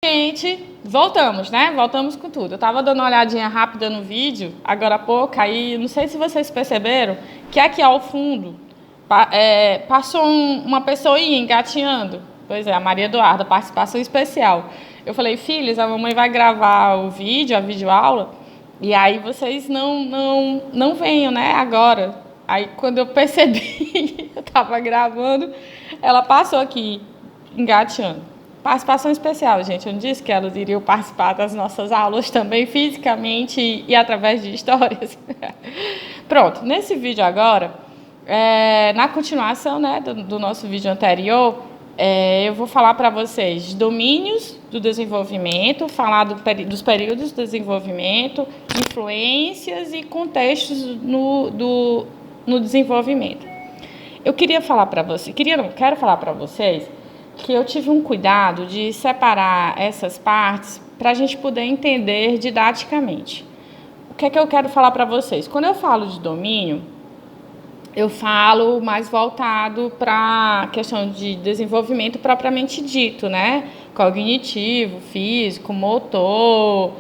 Gente, voltamos, né? Voltamos com tudo. Eu tava dando uma olhadinha rápida no vídeo, agora há pouco, aí não sei se vocês perceberam que aqui ao fundo passou uma pessoinha engatinhando. Pois é, a Maria Eduarda, participação especial. Eu falei, filhos, a mamãe vai gravar o vídeo, a videoaula, e aí vocês não venham, né, agora. Aí quando eu percebi, eu tava gravando, ela passou aqui engateando. Participação especial, gente. Eu não disse que elas iriam participar das nossas aulas também, fisicamente e através de histórias. Pronto, nesse vídeo agora, na continuação, né, do nosso vídeo anterior, eu vou falar para vocês domínios do desenvolvimento, falar dos períodos do desenvolvimento, influências e contextos no desenvolvimento. Eu queria falar para vocês, quero falar para vocês que eu tive um cuidado de separar essas partes para a gente poder entender didaticamente. O que é que eu quero falar para vocês? Quando eu falo de domínio, eu falo mais voltado para a questão de desenvolvimento propriamente dito, né? Cognitivo, físico, motor,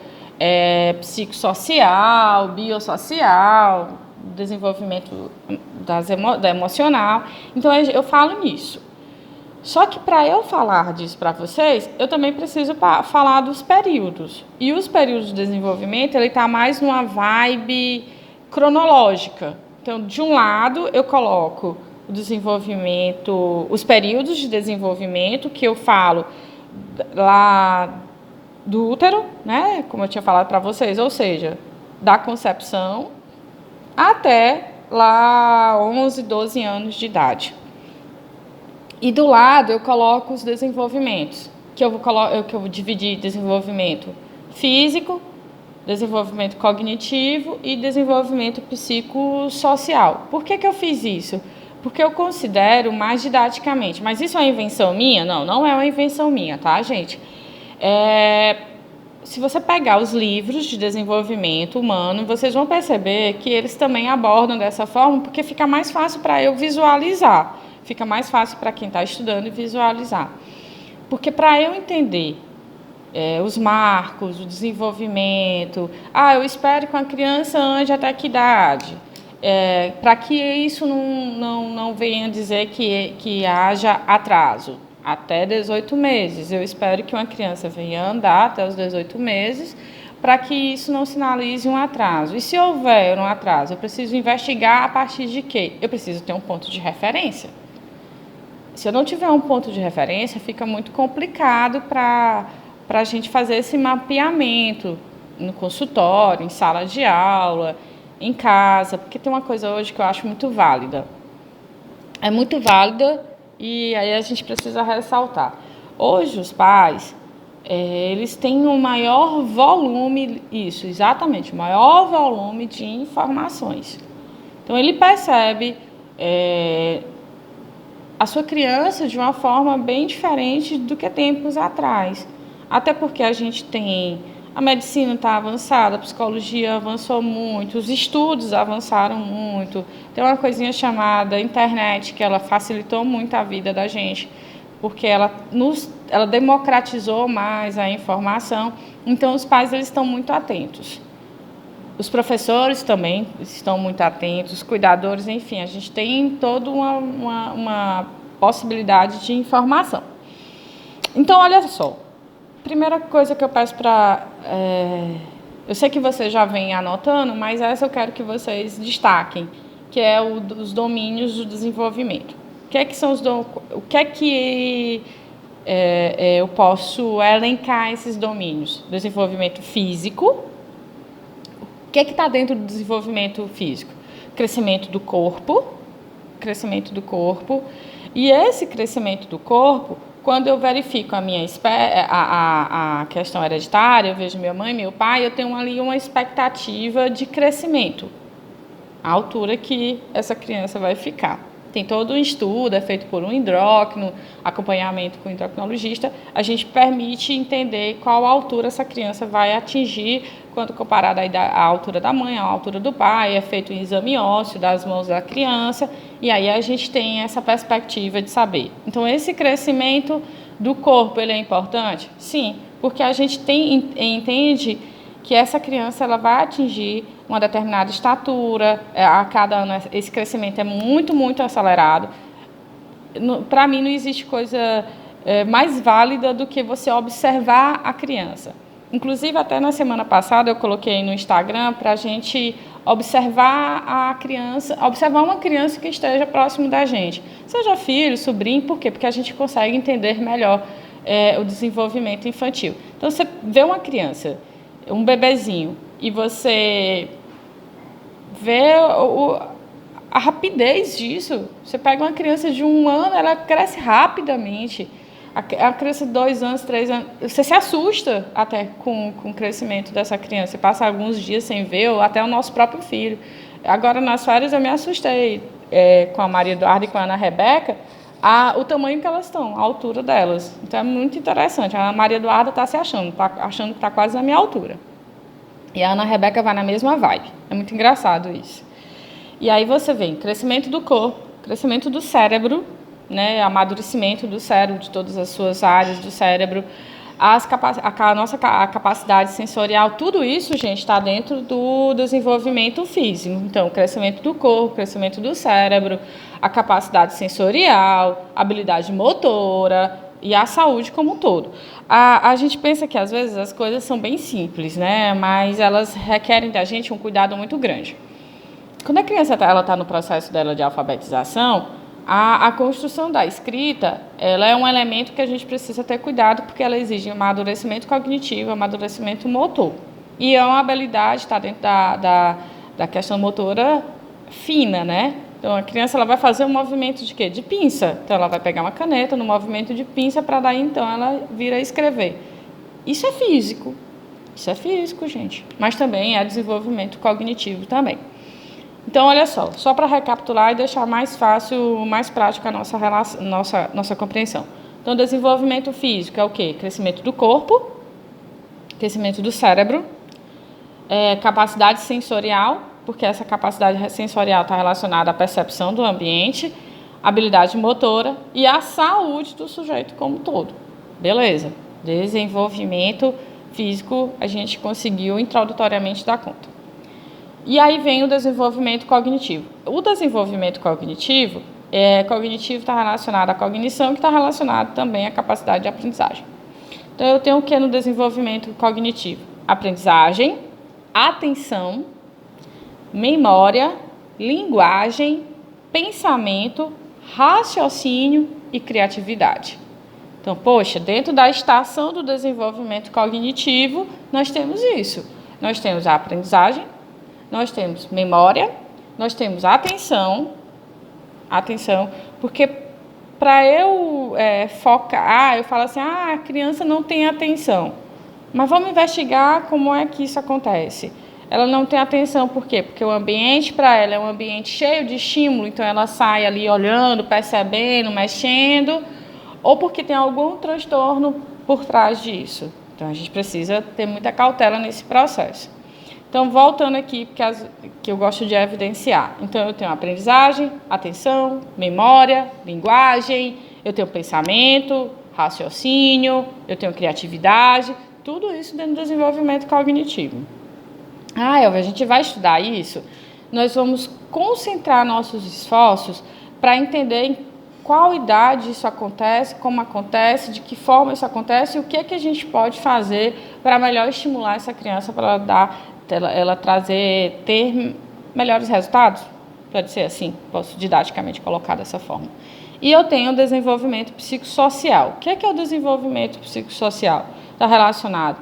psicossocial, biosocial, desenvolvimento da emocional. Então, eu falo nisso. Só que para eu falar disso para vocês, eu também preciso falar dos períodos. E os períodos de desenvolvimento, ele está mais numa vibe cronológica. Então, de um lado, eu coloco o desenvolvimento, os períodos de desenvolvimento, que eu falo lá do útero, né? Como eu tinha falado para vocês, ou seja, da concepção até lá 11, 12 anos de idade. E do lado eu coloco os desenvolvimentos, que eu vou dividir desenvolvimento físico, desenvolvimento cognitivo e desenvolvimento psicossocial. Por que eu fiz isso? Porque eu considero mais didaticamente. Mas isso é uma invenção minha? Não, não é uma invenção minha, tá, gente? Se você pegar os livros de desenvolvimento humano, vocês vão perceber que eles também abordam dessa forma, porque fica mais fácil para eu visualizar. Fica mais fácil para quem está estudando visualizar. Porque para eu entender os marcos, o desenvolvimento, eu espero que uma criança ande até que idade, para que isso não venha dizer que haja atraso. Até 18 meses. Eu espero que uma criança venha andar até os 18 meses, para que isso não sinalize um atraso. E se houver um atraso, eu preciso investigar a partir de quê? Eu preciso ter um ponto de referência. Se eu não tiver um ponto de referência, fica muito complicado para a gente fazer esse mapeamento no consultório, em sala de aula, em casa, porque tem uma coisa hoje que eu acho muito válida. É muito válida e aí a gente precisa ressaltar. Hoje os pais, eles têm um maior volume, exatamente, o maior volume de informações. Então ele percebe a sua criança de uma forma bem diferente do que tempos atrás. Até porque a gente tem... A medicina está avançada, a psicologia avançou muito, os estudos avançaram muito. Tem uma coisinha chamada internet, que ela facilitou muito a vida da gente, porque ela democratizou mais a informação. Então, os pais eles estão muito atentos. Os professores também estão muito atentos, os cuidadores, enfim, a gente tem toda uma possibilidade de informação. Então, olha só, primeira coisa que eu peço para... eu sei que vocês já vêm anotando, mas essa eu quero que vocês destaquem, que é os domínios do desenvolvimento. O que é que são o que é que eu posso elencar esses domínios? Desenvolvimento físico. O que é que está dentro do desenvolvimento físico? Crescimento do corpo. E esse crescimento do corpo, quando eu verifico a questão hereditária, eu vejo minha mãe, meu pai, eu tenho ali uma expectativa de crescimento, a altura que essa criança vai ficar. Tem todo um estudo, é feito por um endócrino, acompanhamento com o endocrinologista, a gente permite entender qual altura essa criança vai atingir quando comparada à altura da mãe, à altura do pai, é feito um exame ósseo das mãos da criança, e aí a gente tem essa perspectiva de saber. Então, esse crescimento do corpo, ele é importante? Sim, porque a gente entende que essa criança ela vai atingir uma determinada estatura, a cada ano esse crescimento é muito, muito acelerado. Para mim, não existe coisa mais válida do que você observar a criança. Inclusive, até na semana passada, eu coloquei no Instagram para a gente observar a criança, observar uma criança que esteja próximo da gente. Seja filho, sobrinho, por quê? Porque a gente consegue entender melhor o desenvolvimento infantil. Então, você vê uma criança, um bebezinho, e você vê a rapidez disso. Você pega uma criança de 1 ano, ela cresce rapidamente. A criança de 2 anos, 3 anos, você se assusta até com o crescimento dessa criança. Você passa alguns dias sem ver, ou até o nosso próprio filho. Agora, nas férias, eu me assustei com a Maria Eduarda e com a Ana Rebeca, o tamanho que elas estão, a altura delas. Então, é muito interessante. A Maria Eduarda está se achando que está quase na minha altura. E a Ana Rebeca vai na mesma vibe. É muito engraçado isso. E aí você vê crescimento do corpo, crescimento do cérebro, né, amadurecimento do cérebro, de todas as suas áreas do cérebro, a capacidade sensorial, tudo isso, gente, está dentro do desenvolvimento físico. Então, crescimento do corpo, crescimento do cérebro, a capacidade sensorial, habilidade motora e a saúde como um todo. A gente pensa que, às vezes, as coisas são bem simples, né, mas elas requerem da gente um cuidado muito grande. Quando a criança está no processo dela de alfabetização, a construção da escrita, ela é um elemento que a gente precisa ter cuidado, porque ela exige amadurecimento cognitivo, amadurecimento motor. E é uma habilidade, está dentro da questão motora fina, né? Então, a criança ela vai fazer um movimento de quê? De pinça. Então, ela vai pegar uma caneta no movimento de pinça para daí, então, ela vir a escrever. Isso é físico, gente. Mas também é desenvolvimento cognitivo também. Então, olha só para recapitular e deixar mais fácil, mais prática a nossa compreensão. Então, desenvolvimento físico é o quê? Crescimento do corpo, crescimento do cérebro, capacidade sensorial, porque essa capacidade sensorial está relacionada à percepção do ambiente, habilidade motora e a saúde do sujeito como um todo. Beleza. Desenvolvimento físico a gente conseguiu introdutoriamente dar conta. E aí vem o desenvolvimento cognitivo. O desenvolvimento cognitivo está relacionado à cognição, que está relacionado também à capacidade de aprendizagem. Então, eu tenho o que no desenvolvimento cognitivo? Aprendizagem, atenção, memória, linguagem, pensamento, raciocínio e criatividade. Então, poxa, dentro da estação do desenvolvimento cognitivo, nós temos isso. Nós temos a aprendizagem, nós temos memória, nós temos atenção, porque para eu focar, eu falo assim, a criança não tem atenção, mas vamos investigar como é que isso acontece. Ela não tem atenção, por quê? Porque o ambiente para ela é um ambiente cheio de estímulo, então ela sai ali olhando, percebendo, mexendo, ou porque tem algum transtorno por trás disso. Então, a gente precisa ter muita cautela nesse processo. Então, voltando aqui, que eu gosto de evidenciar. Então, eu tenho aprendizagem, atenção, memória, linguagem, eu tenho pensamento, raciocínio, eu tenho criatividade, tudo isso dentro do desenvolvimento cognitivo. Elvia, a gente vai estudar isso, nós vamos concentrar nossos esforços para entender em qual idade isso acontece, como acontece, de que forma isso acontece e o que a gente pode fazer para melhor estimular essa criança para ela ter melhores resultados, pode ser assim, posso didaticamente colocar dessa forma. E eu tenho o desenvolvimento psicossocial. O que é o desenvolvimento psicossocial? Está relacionado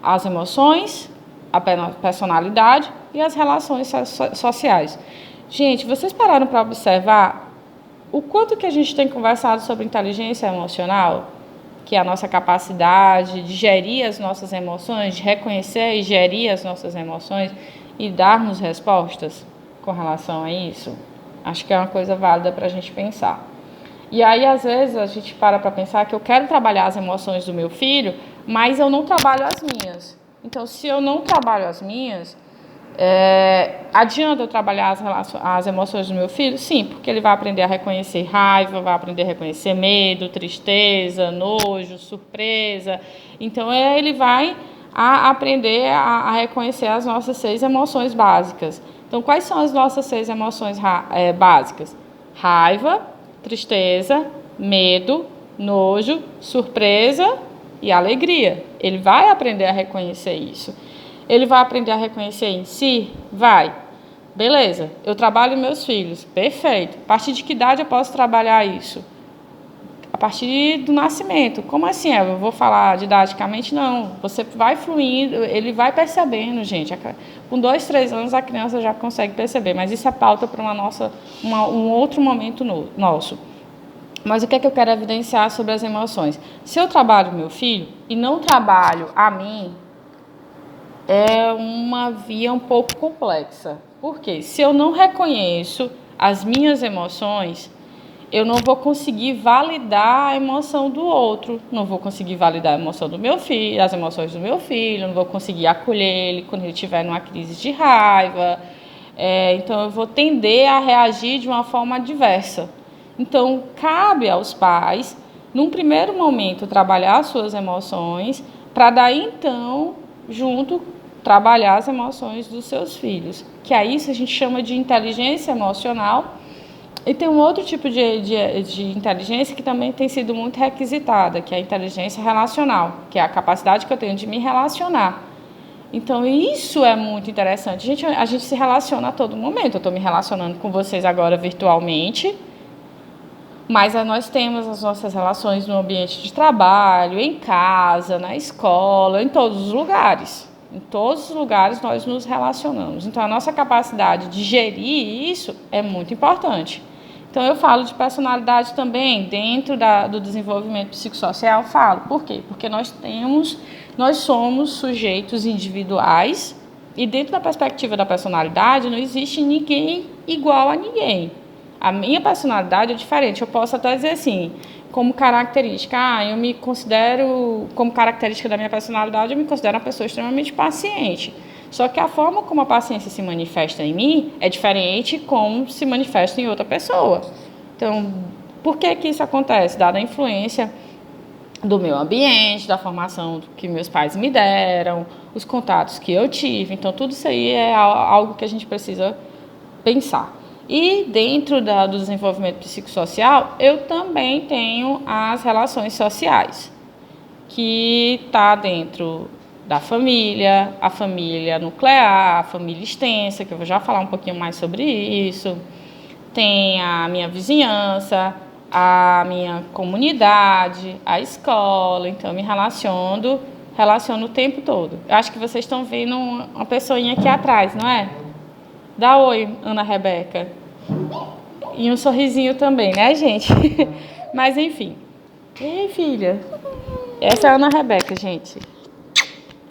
às emoções, à personalidade e às relações sociais. Gente, vocês pararam para observar o quanto que a gente tem conversado sobre inteligência emocional? Que é a nossa capacidade de gerir as nossas emoções, de reconhecer e gerir as nossas emoções e darmos respostas com relação a isso. Acho que é uma coisa válida para a gente pensar. E aí, às vezes, a gente para pensar que eu quero trabalhar as emoções do meu filho, mas eu não trabalho as minhas. Então, se eu não trabalho as minhas, Adianta eu trabalhar as emoções do meu filho? Sim, porque ele vai aprender a reconhecer raiva, vai aprender a reconhecer medo, tristeza, nojo, surpresa. Então, ele vai aprender a reconhecer as nossas 6 emoções básicas. Então, quais são as nossas 6 emoções básicas? Raiva, tristeza, medo, nojo, surpresa e alegria. Ele vai aprender a reconhecer isso. Ele vai aprender a reconhecer em si? Vai. Beleza, eu trabalho meus filhos. Perfeito. A partir de que idade eu posso trabalhar isso? A partir do nascimento. Como assim? Eu vou falar didaticamente? Não. Você vai fluindo, ele vai percebendo, gente. Com 2, 3 anos a criança já consegue perceber, mas isso é pauta para um outro momento nosso. Mas o que é que eu quero evidenciar sobre as emoções? Se eu trabalho meu filho e não trabalho a mim, é uma via um pouco complexa. Por quê? Se eu não reconheço as minhas emoções, eu não vou conseguir validar a emoção do outro, não vou conseguir validar a emoção do meu filho, as emoções do meu filho, não vou conseguir acolher ele quando ele estiver numa crise de raiva. Então, eu vou tender a reagir de uma forma adversa. Então, cabe aos pais, num primeiro momento, trabalhar as suas emoções, para daí, então, junto, trabalhar as emoções dos seus filhos. Que é isso a gente chama de inteligência emocional. E tem um outro tipo de inteligência que também tem sido muito requisitada, que é a inteligência relacional, que é a capacidade que eu tenho de me relacionar. Então, isso é muito interessante. A gente se relaciona a todo momento. Eu estou me relacionando com vocês agora virtualmente, mas nós temos as nossas relações no ambiente de trabalho, em casa, na escola, em todos os lugares. Em todos os lugares nós nos relacionamos. Então, a nossa capacidade de gerir isso é muito importante. Então, eu falo de personalidade também, dentro do desenvolvimento psicossocial, falo. Por quê? Porque nós somos sujeitos individuais e dentro da perspectiva da personalidade não existe ninguém igual a ninguém. A minha personalidade é diferente. Eu posso até dizer assim, como característica, eu me considero, como característica da minha personalidade, eu me considero uma pessoa extremamente paciente. Só que a forma como a paciência se manifesta em mim é diferente como se manifesta em outra pessoa. Então, por que isso acontece? Dada a influência do meu ambiente, da formação que meus pais me deram, os contatos que eu tive. Então, tudo isso aí é algo que a gente precisa pensar. E dentro do desenvolvimento psicossocial, eu também tenho as relações sociais, que está dentro da família, a família nuclear, a família extensa, que eu vou já falar um pouquinho mais sobre isso. Tem a minha vizinhança, a minha comunidade, a escola. Então, eu me relaciono o tempo todo. Eu acho que vocês estão vendo uma pessoinha aqui atrás, não é? Dá oi, Ana Rebeca. E um sorrisinho também, né, gente? Mas, enfim. Ei, filha. Essa é a Ana Rebeca, gente.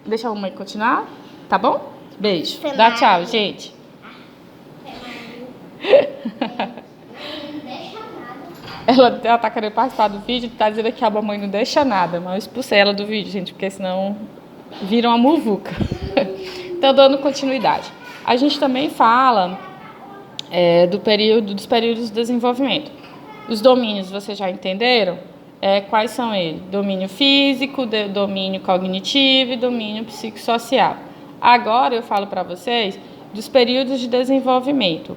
Deixa a mamãe continuar, tá bom? Beijo. Dá tchau, gente. Ela tá querendo participar do vídeo, tá dizendo que a mamãe não deixa nada, mas eu expulsei ela do vídeo, gente, porque senão vira uma muvuca. Então, dando continuidade. A gente também fala dos períodos de desenvolvimento. Os domínios, vocês já entenderam? Quais são eles? Domínio físico, domínio cognitivo e domínio psicossocial. Agora eu falo para vocês dos períodos de desenvolvimento.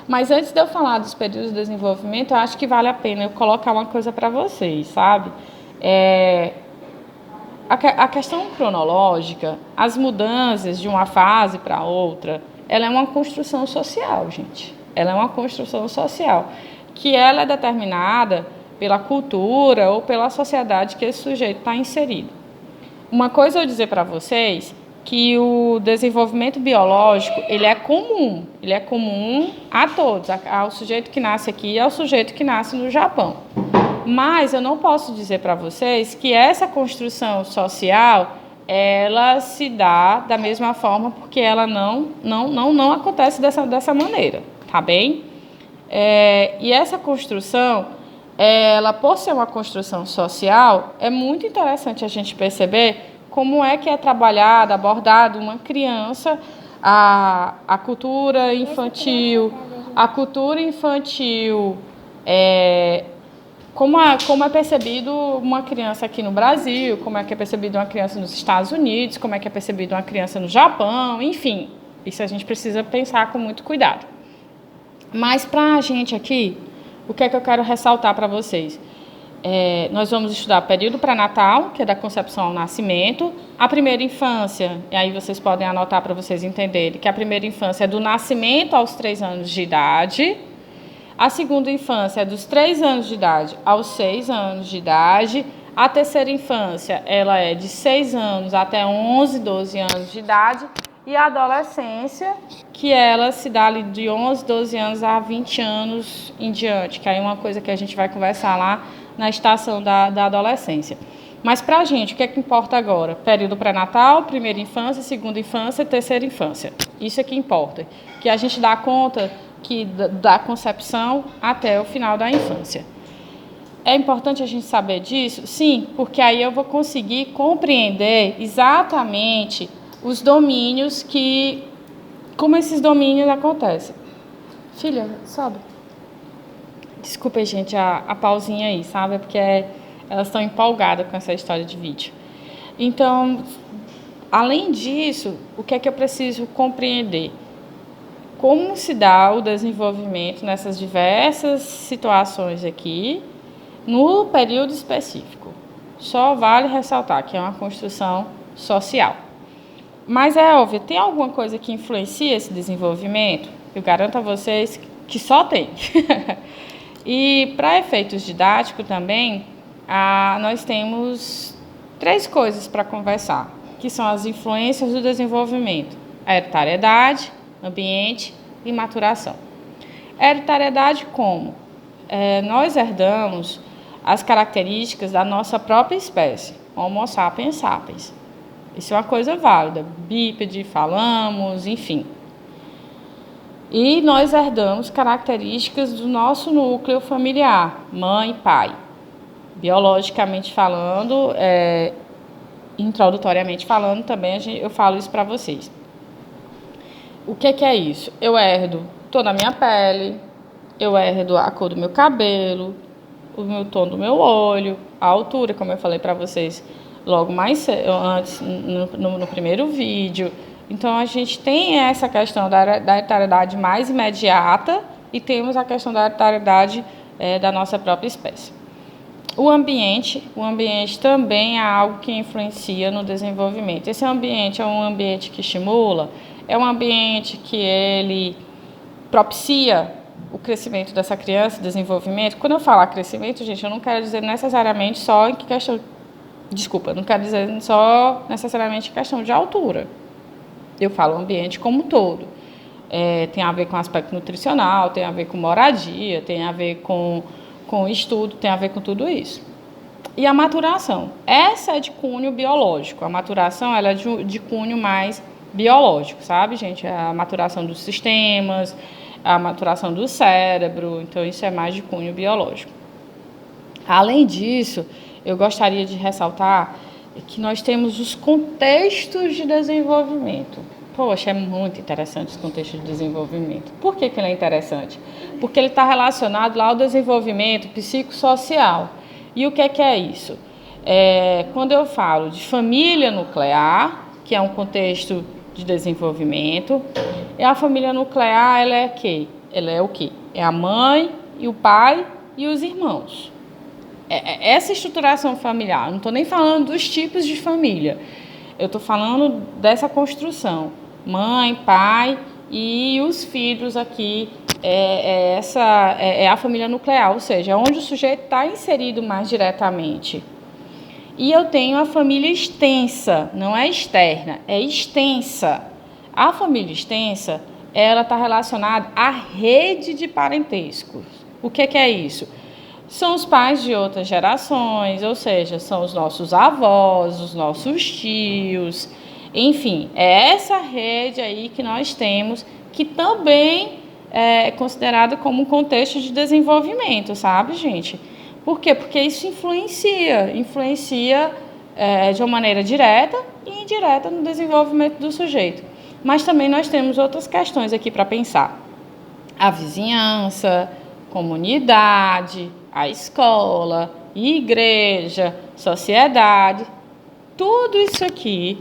Mas antes de eu falar dos períodos de desenvolvimento, eu acho que vale a pena eu colocar uma coisa para vocês, sabe? A questão cronológica, as mudanças de uma fase para outra, ela é uma construção social, gente. Ela é uma construção social, que ela é determinada pela cultura ou pela sociedade que esse sujeito está inserido. Uma coisa eu dizer para vocês, que o desenvolvimento biológico, ele é comum a todos, ao sujeito que nasce aqui e ao sujeito que nasce no Japão. Mas eu não posso dizer para vocês que essa construção social, ela se dá da mesma forma, porque ela não acontece dessa maneira, tá bem? E essa construção, ela, por ser uma construção social, é muito interessante a gente perceber como é que é trabalhada, abordada uma criança A cultura infantil, como é percebido uma criança aqui no Brasil, como é que é percebido uma criança nos Estados Unidos, como é que é percebido uma criança no Japão, enfim, isso a gente precisa pensar com muito cuidado. Mas para a gente aqui, o que é que eu quero ressaltar para vocês? Nós vamos estudar o período pré-natal, que é da concepção ao nascimento, a primeira infância, e aí vocês podem anotar para vocês entenderem que a primeira infância é do nascimento aos 3 anos de idade, a segunda infância é dos 3 anos de idade aos 6 anos de idade, a terceira infância ela é de 6 anos até 11, 12 anos de idade, e a adolescência, que ela se dá ali de 11, 12 anos a 20 anos em diante, que aí é uma coisa que a gente vai conversar lá na estação da adolescência. Mas para a gente, o que é que importa agora? Período pré-natal, primeira infância, segunda infância, terceira infância. Isso é que importa, que a gente dá conta que da concepção até o final da infância. É importante a gente saber disso? Sim, porque aí eu vou conseguir compreender exatamente os domínios como esses domínios acontecem. Filha, sobe. Desculpa, gente, a pausinha aí, sabe? É porque elas estão empolgadas com essa história de vídeo. Então, além disso, o que é que eu preciso compreender? Como se dá o desenvolvimento nessas diversas situações aqui, no período específico. Só vale ressaltar que é uma construção social. Mas é óbvio, tem alguma coisa que influencia esse desenvolvimento? Eu garanto a vocês que só tem. E para efeitos didáticos também, nós temos 3 coisas para conversar, que são as influências do desenvolvimento: hereditariedade, ambiente e maturação. Hereditariedade como? Nós herdamos as características da nossa própria espécie, Homo sapiens sapiens. Isso é uma coisa válida, bípede, falamos, enfim. E nós herdamos características do nosso núcleo familiar, mãe e pai. Biologicamente falando, introdutoriamente falando também, eu falo isso para vocês. O que é isso? Eu herdo toda a minha pele, eu herdo a cor do meu cabelo, o meu tom do meu olho, a altura, como eu falei para vocês logo mais antes, no primeiro vídeo. Então, a gente tem essa questão da hereditariedade mais imediata e temos a questão da hereditariedade da nossa própria espécie. O ambiente também é algo que influencia no desenvolvimento. Esse ambiente é um ambiente que estimula, é um ambiente que ele propicia o crescimento dessa criança, desenvolvimento. Quando eu falar crescimento, gente, eu não quero dizer necessariamente só em questão... Desculpa, não quero dizer só necessariamente em questão de altura. Eu falo ambiente como um todo. Tem a ver com aspecto nutricional, tem a ver com moradia, tem a ver com estudo, tem a ver com tudo isso. E a maturação. Essa é de cunho biológico. A maturação ela é de cunho mais biológico, sabe, gente? A maturação dos sistemas, a maturação do cérebro. Então, isso é mais de cunho biológico. Além disso, eu gostaria de ressaltar que nós temos os contextos de desenvolvimento. Poxa, é muito interessante esse contexto de desenvolvimento. Por que ele é interessante? Porque ele está relacionado lá ao desenvolvimento psicossocial. E o que é isso? Quando eu falo de família nuclear, que é um contexto de desenvolvimento, a família nuclear ela é o quê? É a mãe, e o pai e os irmãos. Essa estruturação familiar, não estou nem falando dos tipos de família, eu estou falando dessa construção, mãe, pai e os filhos aqui, é a família nuclear, ou seja, onde o sujeito está inserido mais diretamente. E eu tenho a família extensa, não é externa, é extensa. A família extensa, ela está relacionada à rede de parentescos. O que é isso? São os pais de outras gerações, ou seja, são os nossos avós, os nossos tios, enfim, é essa rede aí que nós temos, que também é considerada como um contexto de desenvolvimento, sabe, gente? Por quê? Porque isso influencia de uma maneira direta e indireta no desenvolvimento do sujeito. mas também nós temos outras questões aqui para pensar. A vizinhança, comunidade, a escola, igreja, sociedade, tudo isso aqui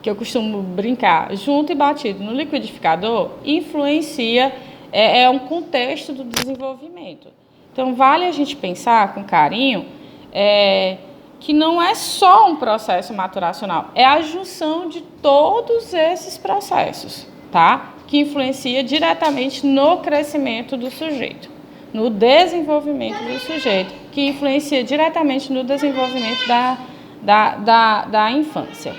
que eu costumo brincar, junto e batido no liquidificador, influencia, é um contexto do desenvolvimento. Então, vale a gente pensar com carinho que não é só um processo maturacional, é a junção de todos esses processos, tá? Que influencia diretamente no crescimento do sujeito, no desenvolvimento do sujeito, que influencia diretamente no desenvolvimento da infância.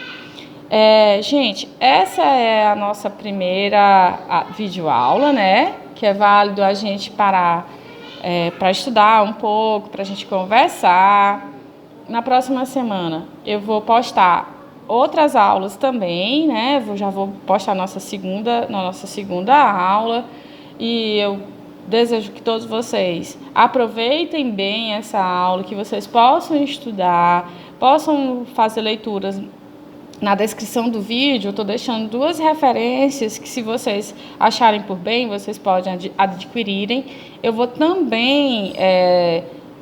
Gente, essa é a nossa primeira videoaula, né? Que é válido a gente parar para estudar um pouco, para a gente conversar. Na próxima semana eu vou postar outras aulas também, né? Já vou postar na nossa segunda aula, e eu desejo que todos vocês aproveitem bem essa aula, que vocês possam estudar, possam fazer leituras. Na descrição do vídeo eu estou deixando 2 referências que, se vocês acharem por bem, vocês podem adquirirem. Eu vou também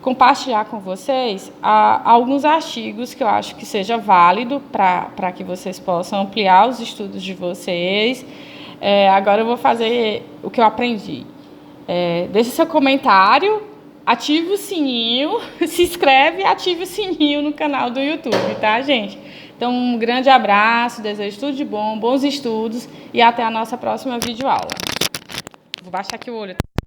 compartilhar com vocês alguns artigos que eu acho que seja válido para que vocês possam ampliar os estudos de vocês. Agora eu vou fazer o que eu aprendi. Deixe seu comentário, ative o sininho, se inscreve e ative o sininho no canal do YouTube, tá, gente? Então, um grande abraço, desejo tudo de bom, bons estudos e até a nossa próxima videoaula. Vou baixar aqui o olho.